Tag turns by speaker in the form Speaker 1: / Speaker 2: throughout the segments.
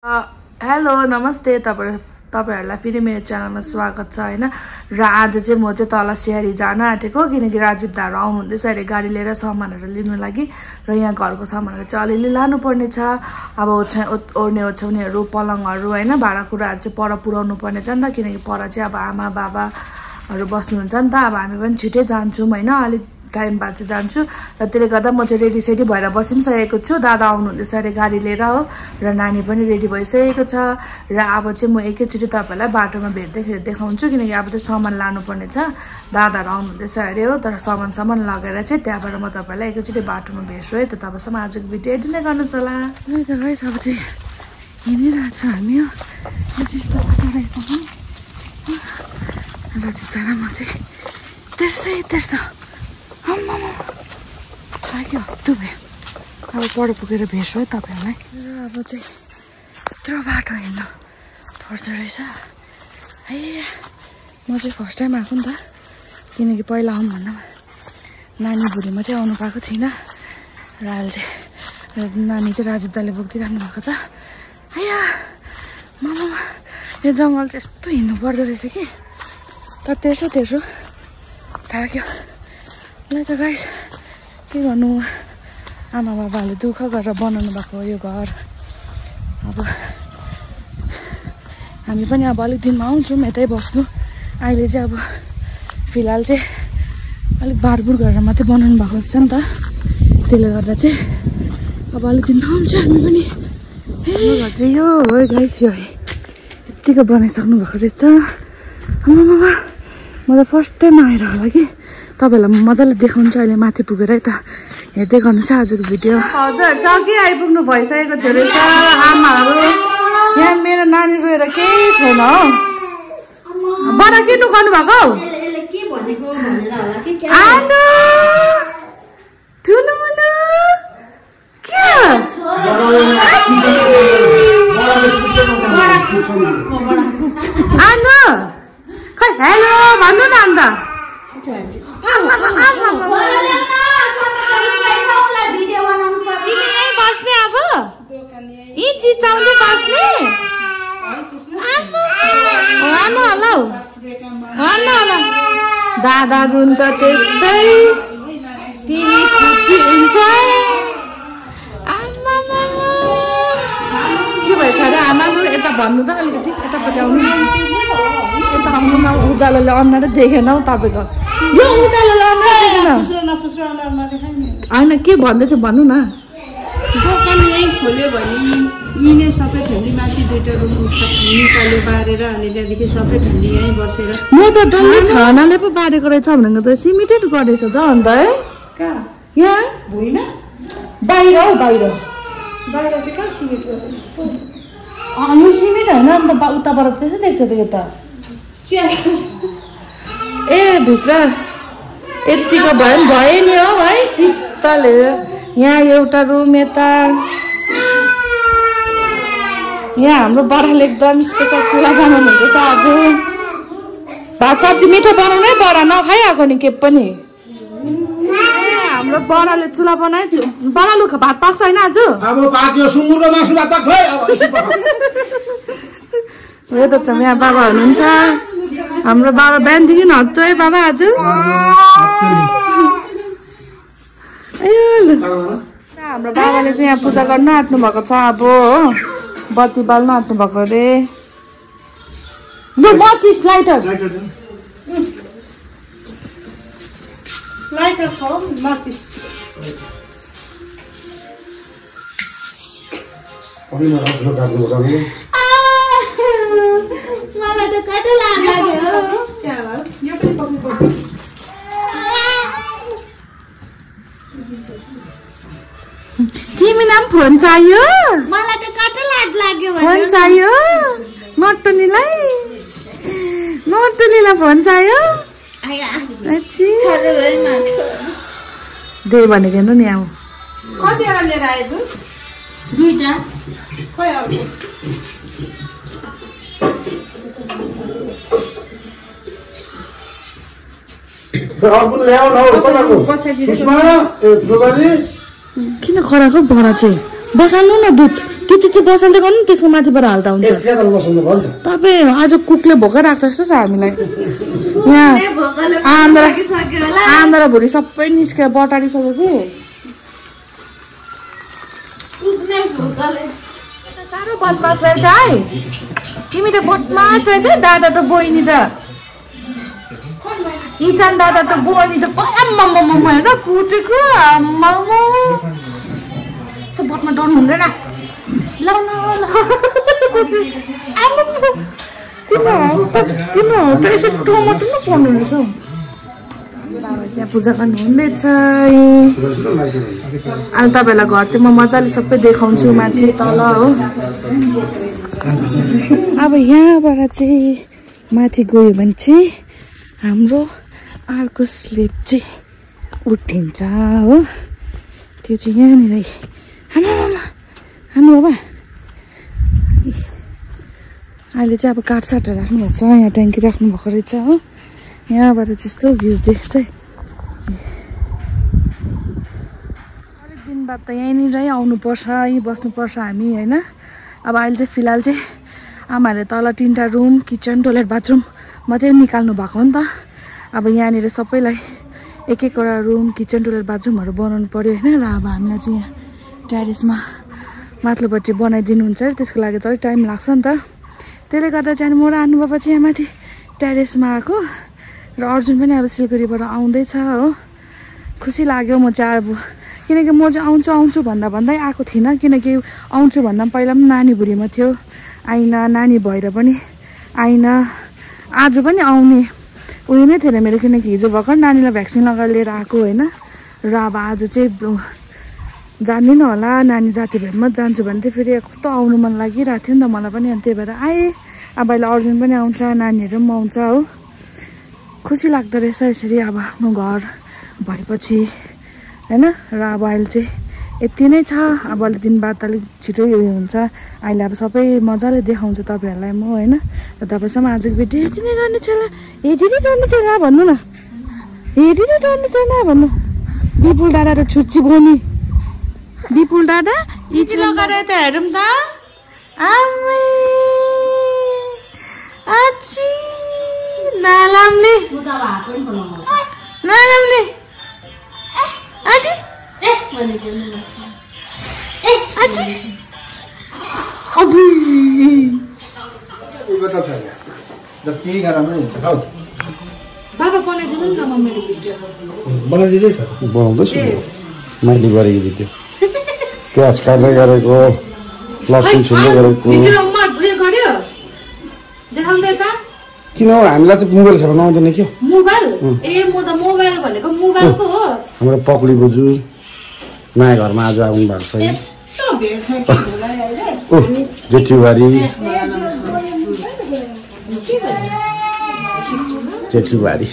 Speaker 1: Hello नमस्ते तपाईहरुलाई फेरि मेरो च्यानलमा स्वागत छ हैन र आज चाहिँ म चाहिँ तल सियारी जान आटेको किनकि राजीव दाहरु आउनुहुँदैछ अरे गाडी लिएर सामानहरु लिनु लागि र यहाँ घरको सामानहरु चाहिँ अलिअलि लानु पर्ने छ। अब ओर्ने ओछ्याउनेहरु पलङहरु हैन भाँडाकुँडाहरु चाहिँ पर पुर्याउनु पर्ने छ नि त किनकि पर चाहिँ अब आमा बाबाहरु बस्नुहुन्छ नि त। अब हामी पनि छिटै जान्छौं हैन अलि टाइम बाद चाहिँ जान्छु र त्यसले गर्दा म चाहिँ रेडी सेडी भएर बसिसकेको छु। दादा आउनुहुँदैछ अरे गाडी लिएर हो र नानी पनि रेडी भइसकेको छ र अब चाहिँ म एकैचोटी तपाईहरुलाई बाटोमा भेट्दैखेरि देखाउँछु किनकि अब चाहिँ सामान लानु पर्ने छ। दादाहरु आउनुहुँदैछ अरे हो तर सामान लगेर चाहिँ त्यहाँबाट म तपाईहरुलाई एकैचोटी बाटोमा भेट्छु है। त तबसम्म आजको भिडियो यति नै गर्नुस् होला। त गाइस अब चाहिँ हिँडिरहेको छु हामी हो यस्तो बाटो रहेछ नि राजीव दादा म चाहिँ तेर्सै लाग्यो दुबे अब पर पुगेर भेट्छु है तपाईहरुलाई। अब चाहिँ यत्रो बाटो हिँड्नु पर्दो रहेछ है। म चाहिँ फर्स्ट टाइम आएको नि त किनकि पहिला आउँ भन्दा नानी बुढी मात्रै आउनु पाएको थिइनँ र अहिले चाहिँ नानी चाहिँ राजीव दाले बोकिदिइरहनु भएको छ। आया मामा यो जङ्गल चाहिँ यस्तो हिँड्नु पर्दो रहेछ कि तर तेर्सो थाक्यो ल। त गाइस के गर्नु आमा बाबाले दुःख गरेर बनाउनु भएको यो घर। अब हामी पनि अब अलिक दिनमा आउँछौँ यतै बस्नु। अहिले चाहिँ अब फिलहाल चाहिँ अलिक बारबुर गरेर मात्रै बनाउनु भएको रहेछ नि त त्यसले गर्दा चाहिँ अब अलिक दिनमा आउँछ हामी पनि। हाम्रो घर चाहिँ यो हो गाइस यो यत्तिको बनाइसक्नु भएको रहेछ। आमा म त फर्स्ट टाइम आएर होला कि तपाईहरुलाई मजाले देखाउँछु अहिले माथि पुगेर है त हेर्दै गर्नु छ आजको भिडियो। हजुर जग्गी आइपुग्नु भइसकेको थियो रहेछ आमाहरु। यहाँ मेरो नानी रोएर केही छैन हो बडा किन्नु गर्नु भएको हौ आनो ठुलो मुनु के आनो खै हेलो भन्नु न अन्त बस्ने अब यी चिचाउँदै बस्ने होला दादा रुन्छ त्यस्तै तिमी खुसी हुन्छ के भएछ र आमाको यता भन्नु त अलिकति यतापट्टि आउनु यता आउनु न उज्यालोले अनुहारै देखेन हौ तपाईँको यो उज्यालोले अनुहारै देखेन होइन के भन्दैछ भन्नु न।
Speaker 2: दोकान यहीँ खोल्यो भने यिनै सबै फ्यामिली माथि दुईटा रुम निकाल्यो बारेर अनि त्यहाँदेखि सबै फ्यामिली यहीँ बसेर
Speaker 1: म त डल्लै छानाले पो बारेको रहेछ भनेको त सिमेन्टेड गरेछ त अन्त है
Speaker 2: कहाँ
Speaker 1: यहाँ
Speaker 2: भुइँमा
Speaker 1: बाहिर हौ बाहिर
Speaker 2: चाहिँ कहाँ सिमेन्ट गरेछ
Speaker 1: यो सिमेन्ट होइन अन्त उताबाट त्यसै देख्छ त यता ए भित्र यतिको भयो नि हौ है शीतल यहाँ एउटा रुम यता यहाँ हाम्रो बडाले एकदम स्पेसल चुला बनाउनु हुँदैछ आज भात सब्जी मिठो बनाउनै बडा नखाइआएको नि के पनि हाम्रो बडाले चुला बनाए बडालु भात पाक्छ होइन आज यो त यहाँ बाबा हुनुहुन्छ हाम्रो बाबा बिहानदेखि हत्तु है बाबा आज हाम्रो बाबाले चाहिँ यहाँ पूजा गर्न आँट्नु भएको छ अब हो बत्ती बाल्न आँट्नु भएको अरे मचिस लाइटर
Speaker 2: छ माचिस
Speaker 3: मलाई त काटो लाग्यो
Speaker 2: यो पनि पक्नु
Speaker 1: तिमीलाई पनि फोन चाहियो
Speaker 3: मलाई त काटो लाग्यो
Speaker 1: फोन चाहियो नटुनीलाई फोन चाहियो दे भनेको हेर्नु नि अब
Speaker 2: कतिवटा लिएर आयो
Speaker 3: दुईटा
Speaker 2: खोइ
Speaker 1: किन खराको भरा चाहिँ बसाल्नु न दुध त्यति चाहिँ बसाल्दै गर्नु त्यसको माथिबाट हाल्दा हुन्छ तपाईँ आज कुकले भोकै राख्छ जस्तो छ हामीलाई यहाँ आन्द्रा भुँडी सबै निस्क्यो बटारिसक्यो कि साह्रो बदमास रहेछ है तिमी त बदमास रहेछ दादा त बहिनी त इचान दादा त बहिनी त आम्मामा हेर कुटेको आम्मामा त्यो बदमा डर्नु हुँदैन ल किन हो त यसो टमाटर न पर्नु रहेछ बाबा चाहिँ पूजा गर्नु हुँदैछ अनि तपाईँलाई घर चाहिँ म मजाले सबै देखाउँछु माथि तल हो अब यहाँबाट चाहिँ माथि गयो भने चाहिँ हाम्रो अर्को स्लिप चाहिँ उठिन्छ हो त्यो चाहिँ यहाँनिर हाम्रो बाबा अहिले चाहिँ अब काठसाटहरू राख्नु भएको छ यहाँ ट्याङ्की राख्नु भएको रहेछ हो यहाँबाट त्यस्तो भ्युज देख्छ अलिक दिन बाद त यहीँनिरै आउनुपर्छ यहीँ बस्नुपर्छ हामी होइन अब अहिले चाहिँ फिलहाल चाहिँ आमाहरूले तल 3टा रुम किचन टोइलेट बाथरुम मात्रै निकाल्नु भएको हो नि त अब यहाँनिर सबैलाई एक एकवटा रुम किचन टोइलेट बाथरुमहरू बनाउनु पर्यो होइन र अब हामीलाई चाहिँ यहाँ ट्यारेसमा माथिल्लोपट्टि बनाइदिनुहुन्छ अरे त्यसको लागि चाहिँ अलिक टाइम लाग्छ नि त त्यसले गर्दा चाहिँ म र आनु बाबा चाहिँ यहाँ माथि ट्यारेसमा आएको र अर्जुन पनि अब सिलगढीबाट आउँदैछ हो खुसी लाग्यो म चाहिँ अब किनकि म चाहिँ आउँछु भन्दै आएको थिइनँ किनकि आउँछु भन्दा पहिला पनि नानी बुढीमा थियो आइन नानी भएर पनि आइन आज पनि आउने उयो नै थिएन मेरो किनकि हिजो भर्खर नानीलाई भ्याक्सिन लगाएर लिएर आएको होइन र अब आज चाहिँ जान्दिनँ होला नानी जाति भएमा जान्छु भने चाहिँ फेरि कस्तो आउनु मन लागिरहेको थियो नि त मलाई पनि अनि त्यही भएर आएँ अब अहिले अर्जुन पनि आउँछ नानीहरू पनि आउँछ हो खुसी लाग्दो रहेछ यसरी अब आफ्नो घर भएपछि होइन र अब अहिले चाहिँ यति नै छ अब अलिक दिन बाद अलिक छिटो उयो हुन्छ अहिले अब सबै मजाले देखाउँछु तपाईँहरूलाई म होइन र तपाईँसँग आजको भिडियो यति नै गर्नु छैन यति नै गर्नु छैन भन्नु न यति नै गर्नु छैन भन्नु विपुल दादा र छुच्ची बोनी विपुल दादा टिची लगाएर त हेरौँ त आमै आची नालामले नालामले आजी आजी अबुई बाबा बनाइदिनु नि त मम्मीले भिडियो
Speaker 4: बनाइदिँदैछ बनाउँदैछु मैले गरेको भिडियो प्याज काट्दै गरेको लसुन छिल्दै गरेको किन हो हामीलाई त मोबाइल खेल्न आउँदैन क्या
Speaker 1: मोबाइल ए म त मोबाइल भनेको मोबाइल पो हो
Speaker 4: हाम्रो पक्ली बोजू नयाँ घरमा आज आउनु भएको छ जेठीबारी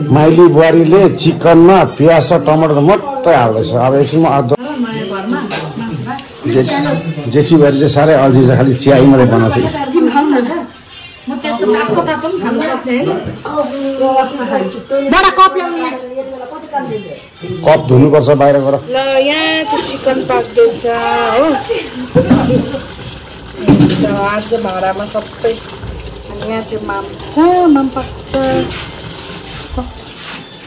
Speaker 4: माइली बुहारीले चिकनमा प्याज र टमाटर मात्रै हाल्दैछ अब एकछिनमा जेठीबारी चाहिँ साह्रै अल्झिन्छ खालि चियाई मात्रै बनाउँछ कप धुनुपर्छ बाहिर गएर
Speaker 1: ल यहाँ चाहिँ चिकन पाक्दैछ हो आज भाँडामा सबै यहाँ चाहिँ माम पाक्छ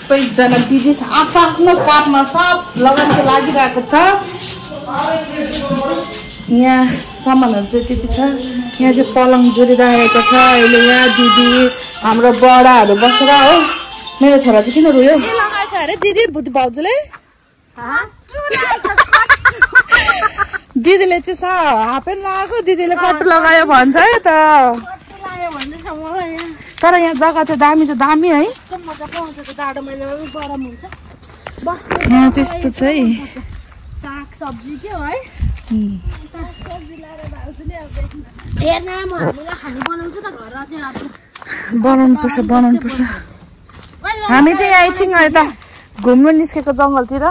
Speaker 1: सबैजना बिजी छ आफ्नो काममा सब लगाउन लागिरहेको छ यहाँ सामानहरू चाहिँ त्यति छ यहाँ चाहिँ पलङ जोडिरहेको छ अहिले यहाँ दिदी हाम्रो बडाहरू बसेर हो मेरो छोरा चाहिँ किन रोयो लगाएछ अरे दिदी भाउजूले दिदीले चाहिँ हाफेन लगाएको दिदीले कट्टु लगायो भन्छ है त तर यहाँ जग्गा चाहिँ दामी है यहाँ चाहिँ यस्तो छ है
Speaker 3: साग सब्जी के है
Speaker 1: बनाउनु पर्छ हामी चाहिँ यहाँ एकछिन यता घुम्नु निस्केको जङ्गलतिर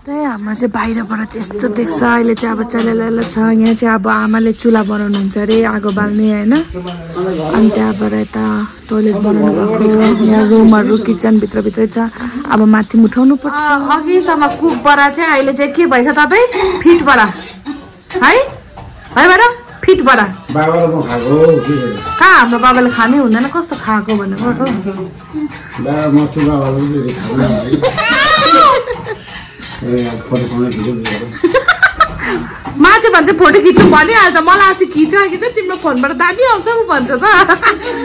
Speaker 1: त्यही हाम्रो चाहिँ बाहिरबाट चाहिँ यस्तो देख्छ अहिले चाहिँ अब चलेले छ यहाँ चाहिँ अब आमाले चुला बनाउनुहुन्छ अरे आगो बाल्ने होइन अनि त्यहाँबाट यता टोइलेट बनाउनु भएको यहाँ रुमहरू किचनभित्रभित्रै छ अब माथि उठाउनु पर्छ अघिसम्म कुकबाट चाहिँ अहिले चाहिँ के भएछ तपाईँ फिटबाट है बडा फिटबाट कहाँ हाम्रो बाबाले खानै हुँदैन कस्तो खाएको भनेको माथि भन्छ फोटो खिच्नु भनिहाल्छ मलाई अस्ति खिच तिम्रो फोनबाट दामी आउँछ भन्छ त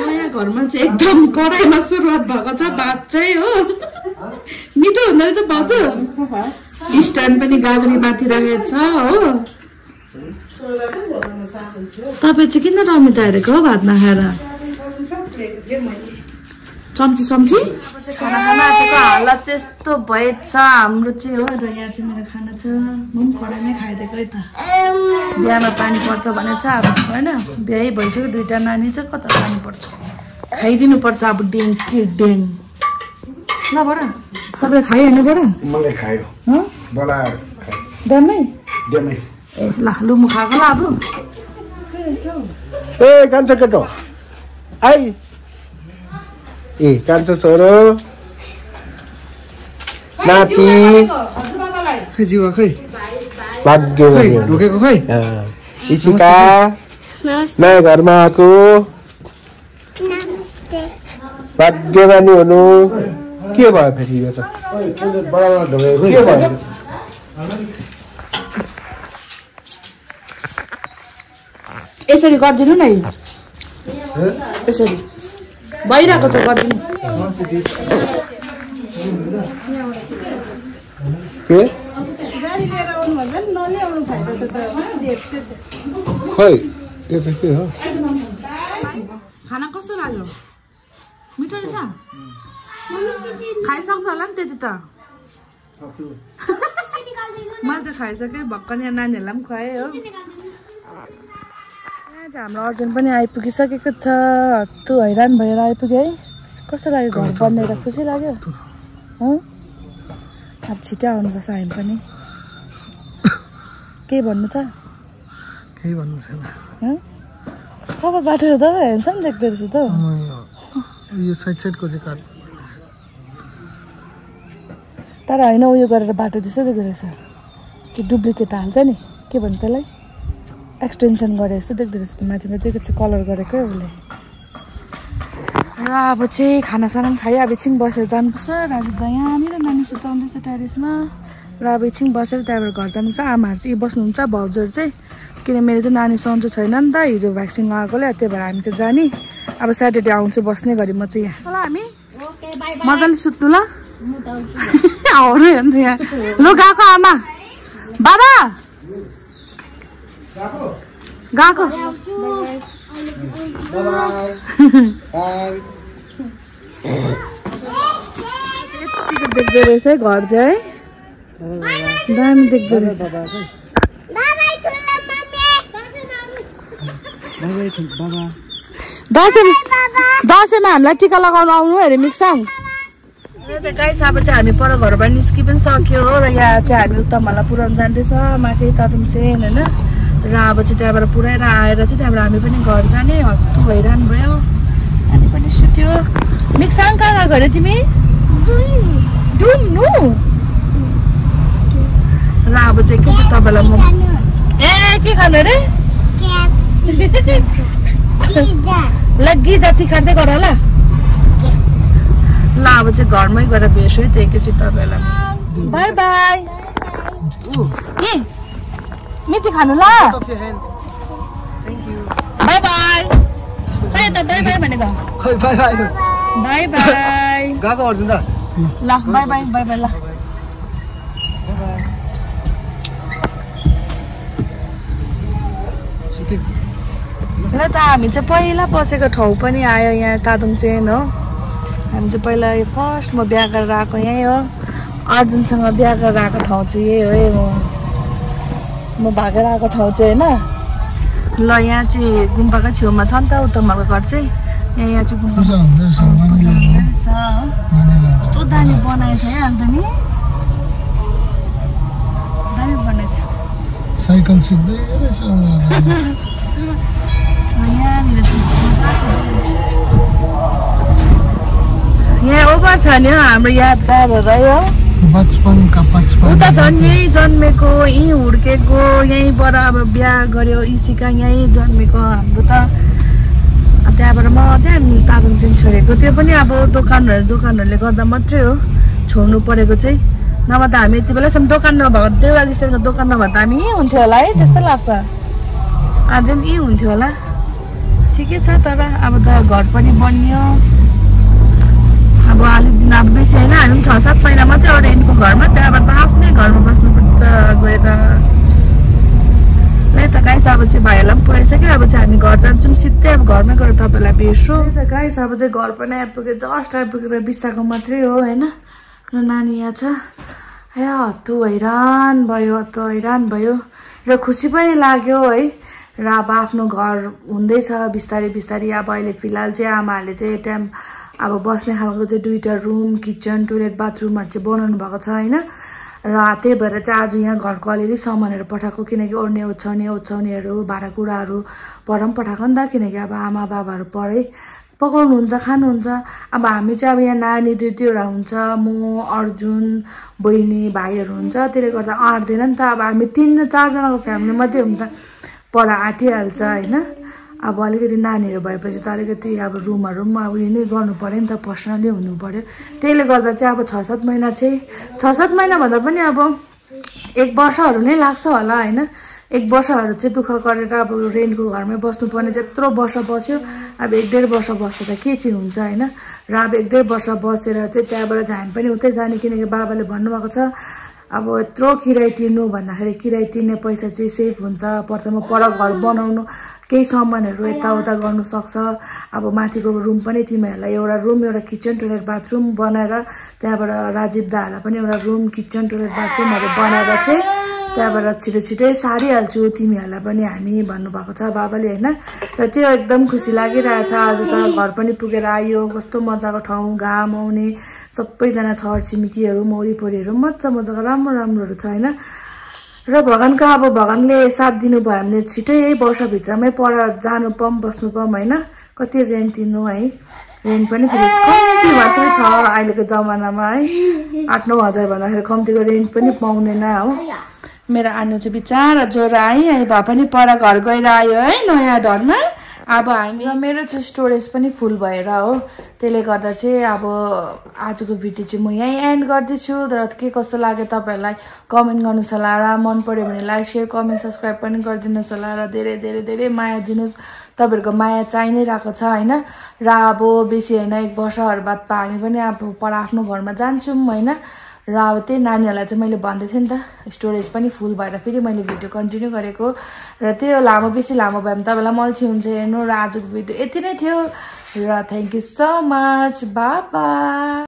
Speaker 1: नयाँ घरमा चाहिँ एकदम कराईमा सुरुवात भएको छ भात चाहिँ हो मिठो हुँदो रहेछ भाउजू स्ट्यान्ड पनि गाग्री माथि राखेको छ हो तपाईँ चाहिँ किन रमिता हेरेको हो भात नखाएर चम्ची चम्ची खाना आँटेको हालत चाहिँ यस्तो भएछ हाम्रो चाहिँ हो र यहाँ चाहिँ मेरो खाना छ म पनि खडाइमै खाइदिएको है त बिहामा पानी पर्छ भने चाहिँ अब होइन बिहे भइसक्यो दुईवटा नानी चाहिँ कता पानी पर्छ खाइदिनु पर्छ अब डेङ के डेङ ल बडा तपाईँले खाइहाल्नु बडा
Speaker 4: मलाई खायो
Speaker 1: डम्मै ए ल लु म खाएको ल अब
Speaker 4: ए कान्छो केटो आइ ए कान्छो छोरो नाति
Speaker 5: खै जीवा खै
Speaker 4: भाग्य
Speaker 5: ढोकेको खै
Speaker 4: इसिका नयाँ घरमा आएको भाग्यमानी हुनु के भयो फेरि यो त के भयो
Speaker 1: यसरी गरिदिनु न यसरी भइरहेको छ गरिदिनु
Speaker 4: के खै यो त के हो
Speaker 1: खाना कस्तो लाग्यो मिठो रहेछ खाइसक्छ होला नि त्यति त मैले चाहिँ खाइसकेँ भर्खर यहाँ नानीहरूलाई पनि खुवाएँ हो हाम्रो अर्जुन पनि आइपुगिसकेको छ हत्तु हैरान भएर आइपुग्यो है कस्तो लाग्यो घर बनेर खुसी लाग्यो हो अब छिटो आउनुपर्छ हामी पनि के भन्नु छ
Speaker 5: केही भन्नु छैन
Speaker 1: तपाईँ बाटो त हेर्छन् देख्दो रहेछ त
Speaker 5: यो साइडको चाहिँ काट
Speaker 1: तर होइन उयो गरेर बाटो त्यसै देख्दो रहेछ त्यो डुप्लिकेट हाल्छ नि के भन्नु त्यसलाई एक्सटेन्सन गरे जस्तो देख्दो रहेछ माथि माथिको चाहिँ कलर गरेकै उसले र अब चाहिँ खानासाना पनि खायो अब एकछिन बसेर जानुपर्छ राजीव दा यहाँनिर नानी सुताउँदैछ टेरेसमा र अब एकछिन बसेर त्यहाँबाट घर जानुपर्छ आमाहरू चाहिँ बस्नुहुन्छ भाउजूहरू चाहिँ किन मेरो चाहिँ नानी सन्चो छैन नि त हिजो भ्याक्सिन लगाएकोले त्यही भएर हामी चाहिँ जाने अब स्याटरडे आउँछु बस्ने गरी म चाहिँ यहाँ ल हामी मजाले सुत्नु ल आउनु हेर्नु त यहाँ लु गएको आमा बाबा गएको देख्दो रहेछ है घर चाहिँ दामी देख्दो रहेछ दसैँमा हामीलाई टिका लगाउनु आउनु अरे मिक्साङ गाइस अब चाहिँ हामी पर घरबाट निस्कि पनि सक्यो हो र यहाँ चाहिँ हामी उत्तमहरूलाई पुऱ्याउनु जाँदैछ माथि तादुङ चाहिँ होइन र अब चाहिँ त्यहाँबाट पुऱ्याएर आएर चाहिँ त्यहाँबाट हामी पनि घर जाने हत्तु भइरहनु भयो अनि पनि सुत्यो मिक्साङ कहाँ गएको अरे तिमी डुम्नु र अब चाहिँ के चाहिँ तपाईँलाई म ए के खानु अरे ल जति खाँदै गर ल ल अब चाहिँ घरमै गएर भेट्छु है त्यही चाहिँ तपाईँहरूलाई बाई बाई ए मिठी खानु ल बाई बाई बाई त बाई बाई भनेको
Speaker 5: खै बाई बाई
Speaker 1: बाई बाई
Speaker 5: गएको अर्जुन त
Speaker 1: ल बाई बाई बाई बाई ल ल त हामी चाहिँ पहिला बसेको ठाउँ पनि आयो यहाँ तादुङ चेन हो हामी चाहिँ पहिला फर्स्टमा बिहा गरेर आएको यहीँ हो अर्जुनसँग बिहा गरेर आएको ठाउँ चाहिँ यही हो म भागेर आएको ठाउँ चाहिँ होइन ल यहाँ चाहिँ गुम्बाकै छेउमा छ नि त उत्तमहरूको घर चाहिँ यहाँ चाहिँ गुम्बा कस्तो दामी बनाएछ है अन्त नि
Speaker 5: साइकल सिक्दै रहेछ
Speaker 1: यहाँ ओभर छ नि हाम्रो यादगारहरू हो
Speaker 5: बचपनका
Speaker 1: उता झन् यहीँ जन्मेको यहीँ हुर्केको यहीँबाट अब बिहा गर्यो इसिका यहीँ जन्मेको हाम्रो त त्यहाँबाट म त्यहाँ तादुङचिङ छोडेको त्यो पनि अब दोकानहरूले गर्दा मात्रै हो छोड्नु परेको चाहिँ नभए त हामी यति बेलासम्म दोकान नभएको देउराली स्टेसनको दोकान नभए त हामी यहीँ हुन्थ्यो होला है त्यस्तो लाग्छ आज पनि यहीँ हुन्थ्यो होला ठिकै छ तर अब त घर पनि बनियो अब अलिक दिन अब बेसी होइन हामी 6-7 महिना मात्रै एउटा रेन्टको घरमा त्यहाँबाट त आफ्नै घरमा बस्नुपर्छ गएर ल त गाइस अब चाहिँ भाइहरूलाई पनि पुऱ्याइसक्यो अब चाहिँ हामी घर जान्छौँ सिधै अब घरमै गएर तपाईँलाई भेट्छु त गाइस अब चाहिँ घर पनि आइपुग्यो जस्ट आइपुगेर बिसाएको मात्रै हो होइन र नानी यहाँ छ ए हत्तु हैरान भयो र खुसी पनि लाग्यो है र अब आफ्नो घर हुँदैछ बिस्तारै बिस्तारै अब अहिले फिलहाल चाहिँ आमाहरूले चाहिँ टाइम अब बस्ने खालको चाहिँ 2टा रुम किचन टोइलेट बाथरुमहरू चाहिँ बनाउनु भएको छ होइन र त्यही भएर चाहिँ आज यहाँ घरको अलिअलि सामानहरू पठाएको किनकि ओर्ने ओछ्याउनेहरू भाँडाकुँडाहरू पर पनि पठाएको नि त किनकि अब आमा बाबाहरू परै पकाउनुहुन्छ खानुहुन्छ अब हामी चाहिँ अब यहाँ नानी 2-2वटा हुन्छ म अर्जुन बहिनी भाइहरू हुन्छ त्यसले गर्दा आँट्दैन नि त अब हामी 3-4 जनाको फ्यामिली मात्रै हो नि त पर आँटिहाल्छ होइन अब अलिकति नानीहरू भएपछि त अलिकति अब रुमहरू पनि अब यही नै गर्नु पर्यो नि त पर्सनली हुनु पर्यो त्यसले गर्दा चाहिँ अब 6-7 महिना चाहिँ 6-7 महिना भन्दा पनि अब 1 वर्षहरू नै लाग्छ होला होइन 1 वर्षहरू चाहिँ दुःख गरेर अब रेन्टको घरमै बस्नुपर्ने त्यत्रो वर्ष बस्यो अब 1-1.5 वर्ष बस्दा त के चाहिँ हुन्छ होइन र अब 1-1.5 वर्ष बसेर चाहिँ त्यहाँबाट चाहिँ हामी पनि उतै जाने किनकि बाबाले भन्नुभएको छ अब यत्रो किराय तिर्नु भन्दाखेरि किराय तिर्ने पैसा चाहिँ सेभ हुन्छ प्रथममा पर घर बनाउनु केही सामानहरू यताउता गर्नु सक्छ अब माथिको रुम पनि तिमीहरूलाई एउटा रुम एउटा किचन टोइलेट बाथरुम बनाएर त्यहाँबाट राजीव दाहरूलाई पनि एउटा रुम किचन टोइलेट बाथरुमहरू बनाएर चाहिँ त्यहाँबाट छिटो सारिहाल्छु तिमीहरूलाई पनि हामी भन्नुभएको छ बाबाले होइन र त्यो एकदम खुसी लागिरहेछ आज त घर पनि पुगेर आयो कस्तो मजाको ठाउँ घाम आउने सबैजना छरछिमेकीहरू वरिपरिहरू मजाको राम्रोहरू छ होइन र भगवानको अब भगवानले साथ दिनुभयो हामीले छिटै यही वर्षभित्रमै पर जानु पाऊँ बस्नु पाऊँ होइन कति रेन्ट तिर्नु है रेन्ट पनि फेरि कम्ती मात्रै छ अहिलेको जमानामा है 8-9 हजार भन्दाखेरि कम्तीको रेन्ट पनि पाउँदैन हो मेरो आनु चाहिँ बिचारा ज्वरो आइ भए पनि पर घर गएर आयो है नयाँ घरमा अब हामी मेरो चाहिँ स्टोरेज पनि फुल भएर हो त्यसले गर्दा चाहिँ अब आजको भिडियो चाहिँ म यहीँ एन्ड गर्दैछु र के कस्तो लाग्यो तपाईँहरूलाई कमेन्ट गर्नुहोस् होला र मन पर्यो भने लाइक सेयर कमेन्ट सब्सक्राइब पनि गरिदिनुहोस् होला र धेरै धेरै धेरै माया दिनुहोस् तपाईँहरूको माया चाहि नै रहेको छ होइन र अब बेसी होइन 1 वर्षहरू बाद हामी पनि अब पर आफ्नो घरमा जान्छौँ होइन र अब त्यही नानीहरूलाई चाहिँ मैले भन्दै थिएँ नि त स्टोरेज पनि फुल भएर फेरि मैले भिडियो कन्टिन्यू गरेको र त्यो बेसी लामो भयो भने तपाईँलाई मल्छी हुन्छ हेर्नु र आजको भिडियो यति नै थियो र thank you so much bye bye